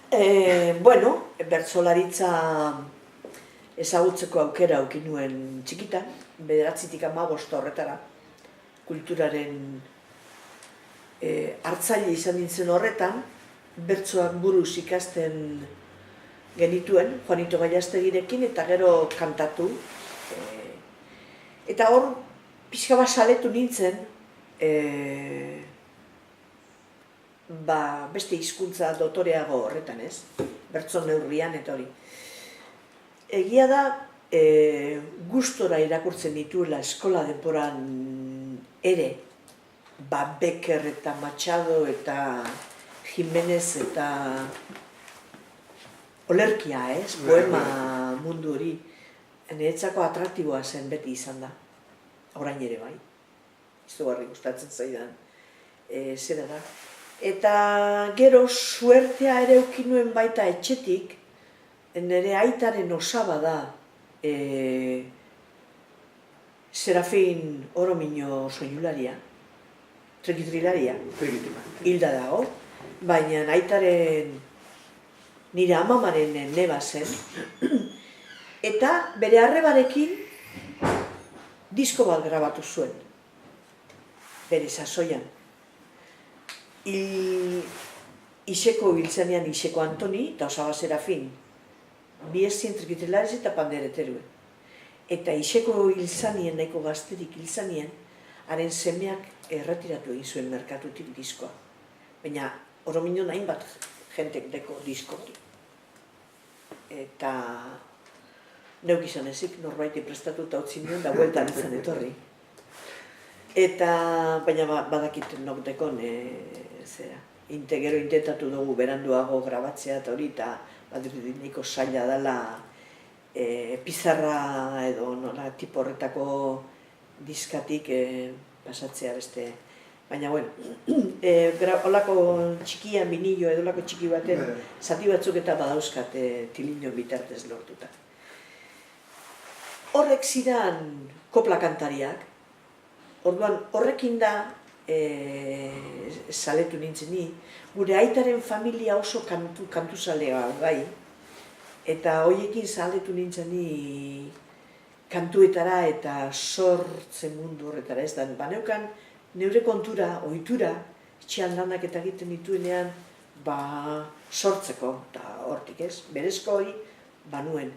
Bueno, bertsolaritza ezagutzeko aukera auki nuen txikitan, 9-15 horretara, kulturaren hartzaile izan nintzen horretan, bertsoak buruz ikasten genituen, Juanito Gallastegirekin, eta gero kantatu. Eta hor, pixka bat saletu nintzen, beste hizkuntza dotoreago horretan, ez? Bertso neurrian eta hori. Egia da, gustora irakurtzen dituela eskola denboran ere, Becker eta Machado eta Jimenez eta olerkia, ez? Poema mundu hori. Niretzako atraktiboa zen beti izan da. Orain ere bai. Izugarri gustatzen zaidan zera da. Eta gero suertea ere eduki nuen baita etxetik, nire aitaren osaba da Serafin Oromino soinularia, trikitrilaria, hilda dago, baina aitaren nire amamaren neba zen, eta bere arrebarekin disko bat grabatu zuen, bere sasoian. Iseko hiltzanean Iseko Antoni eta Osaba Serafin, biezien trikitrilares eta pandereteruen. Eta Iseko hiltzanien, nahiko gazterik hiltzanien, haren semeak erretiratu egin zuen merkatutik diskoa. Baina Orominon hainbat jentek deko diskoki. Eta neuk izan ezik, norbaiti prestatuta utzi nion, da bueltan izan etorri. Eta, baina badakit nok dekon, gero intentatu dugu beranduago grabatzea eta hori, eta nahiko zaila dela pizarra edo nola tipo horretako diskatik pasatzea beste. Baina, bueno, olako txikian binilo edo olako txiki baten zati batzuk eta badauzkat tilino bitartez lortuta. Horrek zidan kopla kantariak, orduan horrekin da saletu nintzen ni, gure aitaren familia oso kantuzalea gai, eta horiekin saletu nintzen ni kantuetara eta sortzen mundu horretara ez da. Baneukan neure kontura, ohitura, etxean lanak eta egiten dituenean sortzeko, eta hortik ez, berezko hori banuen.